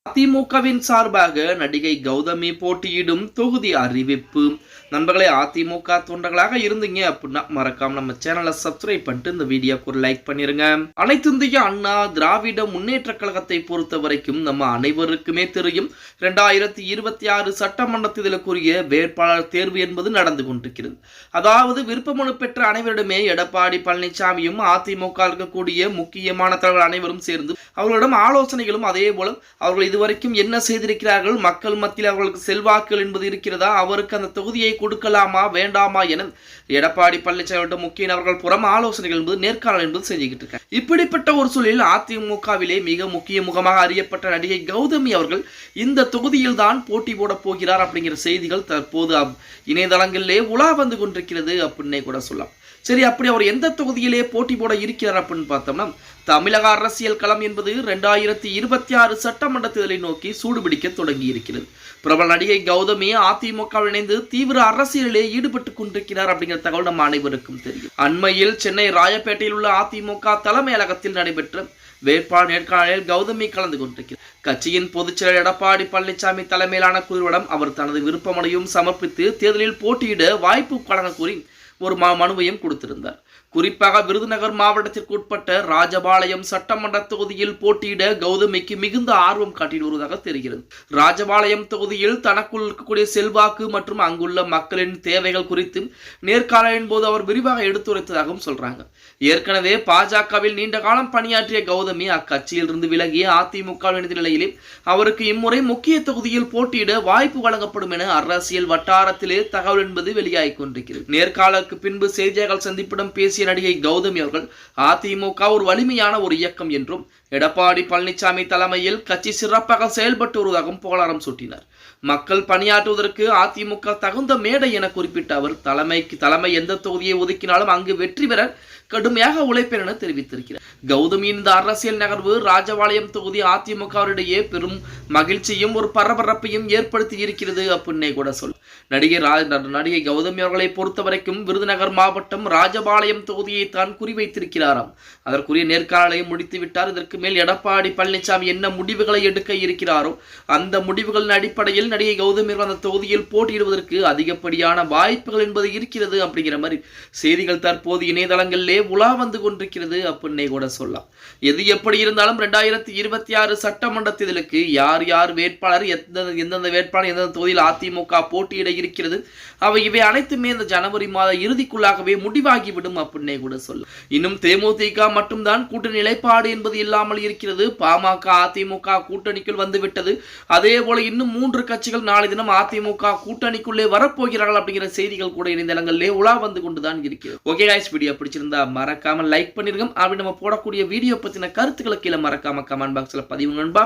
அதிமுகவின் சார்பாக நடிகை கௌதமி போட்டியிடும் தொகுதி அறிவிப்பு. நண்பர்களே, அதிமுக தொண்டர்களாக இருந்தீங்க அப்படின்னா மறக்காம நம்ம சேனலை சப்ஸ்கிரைப் பண்ணிட்டு இந்த வீடியோக்கு ஒரு லைக் பண்ணிருங்க. அனைத்து இந்திய அண்ணா திராவிட முன்னேற்ற கழகத்தை பொறுத்த வரைக்கும் நம்ம அனைவருக்குமே தெரியும், 2026 சட்டமன்ற தேர்தலுக்குரிய வேட்பாளர் தேர்வு என்பது நடந்து கொண்டிருக்கிறது. அதாவது விருப்பமனு பெற்ற அனைவரிடமே எடப்பாடி பழனிசாமியும் அதிமுக இருக்கக்கூடிய முக்கியமான தலைவர்கள் அனைவரும் சேர்ந்து அவர்களிடம் ஆலோசனைகளும், அதே போல அவர்கள் இதுவரைக்கும் என்ன செய்திருக்கிறார்கள், மக்கள் மத்தியில் அவர்களுக்கு செல்வாக்குகள் என்பது இருக்கிறதா, அவருக்கு அந்த தொகுதியை கொடுக்கலாமா வேண்டாமா என எடப்பாடி பழனிசாமி முக்கிய நபர்கள் புறம் ஆலோசனைகள் என்பது நேர்காணல் என்பது செஞ்சுக்கிட்டு இருக்காங்க. இப்படிப்பட்ட ஒரு சூழலில் அதிமுகவிலே மிக முக்கிய முகமாக அறியப்பட்ட நடிகை கௌதமி அவர்கள் இந்த தொகுதியில் தான் போட்டி போட போகிறார் அப்படிங்கிற செய்திகள் தற்போது இணையதளங்களிலே உலா வந்து கொண்டிருக்கிறது அப்படின்னே கூட சொல்லலாம். சரி, அப்படி அவர் எந்த தொகுதியிலே போட்டி போட இருக்கிறார் அப்படின்னு பார்த்தோம்னா, தமிழக அரசியல் களம் என்பது 2026 சட்டமன்ற தேர்தலை நோக்கி சூடுபிடிக்க தொடங்கி இருக்கிறது. பிரபல நடிகை கௌதமி அதிமுக இணைந்து தீவிர அரசியலிலே ஈடுபட்டு கொண்டிருக்கிறார் அப்படிங்கிற தகவல் நம்ம அனைவருக்கும் தெரியும். அண்மையில் சென்னை ராயப்பேட்டையில் உள்ள அதிமுக தலைமையகத்தில் நடைபெற்ற வேட்பாளர் நேர்காணலில் கௌதமி கலந்து கொண்டிருக்கிறார். கட்சியின் பொதுச்செயலர் எடப்பாடி பழனிசாமி தலைமையிலான குழுவிடம் அவர் தனது விருப்பமனையும் சமர்ப்பித்து தேர்தலில் போட்டியிட வாய்ப்பு வழங்க கூறி ஒரு மனுவையும் கொடுத்திருந்தார். குறிப்பாக விருதுநகர் மாவட்டத்திற்கு உட்பட்ட ராஜபாளையம் சட்டமன்ற தொகுதியில் போட்டியிட கௌதமிக்கு மிகுந்த ஆர்வம் காட்டி வருவதாக தெரிகிறது. ராஜபாளையம் தொகுதியில் தனக்குள் இருக்கக்கூடிய செல்வாக்கு மற்றும் அங்குள்ள மக்களின் தேவைகள் குறித்து நேர்காணலின் போது அவர் விரிவாக எடுத்துரைத்ததாகவும் சொல்றாங்க. ஏற்கனவே பாஜகவில் நீண்ட காலம் பணியாற்றிய கௌதமி அக்கட்சியில் இருந்து விலகிய அதிமுக இணைந்த நிலையிலே அவருக்கு இம்முறை முக்கிய தொகுதியில் போட்டியிட வாய்ப்பு வழங்கப்படும் என அரசியல் வட்டாரத்திலே தகவல் என்பது வெளியாகிக் கொண்டிருக்கிறது. நேர்காணலுக்கு பின்பு செய்தியாளர்கள் சந்திப்பிடம் பேசிய நடிகை கௌதமி அவர்கள் அதிமுக ஒரு வலிமையான ஒரு இயக்கம் என்றும் எடப்பாடி பழனிசாமி தலைமையில் கட்சி சிறப்பாக செயல்பட்டு வருவதாகவும் புகழாரம் சூட்டினார். மக்கள் பணியாற்றுவதற்கு அதிமுக தகுந்த மேடை என குறிப்பிட்ட அவர் தலைமை எந்த தொகுதியை ஒதுக்கினாலும் அங்கு வெற்றி பெற கடுமையாக உழைப்பேன் என தெரிவித்திருக்கிறார். கௌதமியின் இந்த அரசியல் நகர்வு ராஜபாளையம் தொகுதி அதிமுகவிடையே பெரும் மகிழ்ச்சியும் ஒரு பரபரப்பையும் ஏற்படுத்தி இருக்கிறது அப்படின்னே கூட சொல்ல. நடிகை கௌதமி அவர்களை பொறுத்த வரைக்கும் விருதுநகர் மாவட்டம் ராஜபாளையம் தொகுதியை தான் குறிவைத்திருக்கிறாராம். அதற்குரிய நேர்காணலையும் முடித்து விட்டார். இதற்கு மேல் எடப்பாடி பழனிசாமி என்ன முடிவுகளை எடுக்க இருக்கிறாரோ அந்த முடிவுகளின் அடிப்படையில் நடிகை கௌதமி அந்த தொகுதியில் போட்டியிடுவதற்கு அதிகப்படியான வாய்ப்புகள் என்பது இருக்கிறது அப்படிங்கிற மாதிரி செய்திகள் தற்போது இணையதளங்களிலே உலா வந்து கொண்டிருக்கிறது அப்படின்னே கூட சொல்லலாம். எது எப்படி இருந்தாலும் 2026 சட்டமன்ற தேர்தலுக்கு யார் வேட்பாளர், எந்தெந்த வேட்பாளர் எந்தெந்த தொகுதியில் அதிமுக போட்டியிட இருக்கிறது, இவை அனைத்துமே இந்த ஜனவரி மாத இறுதிக்குள்ளாகவே முடிவாகிவிடும் அப்படின்னே கூட சொல்லலாம். இன்னும் தேமுதிக மட்டும்தான் கூட்டணி நிலைப்பாடு என்பது இல்லாமல் இருக்கிறது. பாமக அதிமுக கூட்டணிக்குள் வந்துவிட்டது. அதே போல இன்னும் 3 கட்சிகள் நாளை தினம் அதிமுக கூட்டணிக்குள்ளே வரப்போகிறார்கள் அப்படிங்கிற செய்திகள் கூட இணையதளங்களிலே உலா வந்து கொண்டுதான் இருக்கிறது. ஓகே गाइस, வீடியோ பிடிச்சிருந்தா மறக்காம லைக் பண்ணிருங்க. அப்படி நம்ம போடக்கூடிய வீடியோ பத்தின கருத்துக்களை கீழே மறக்காம கமெண்ட் பாக்ஸ்ல பதிவு நண்பா.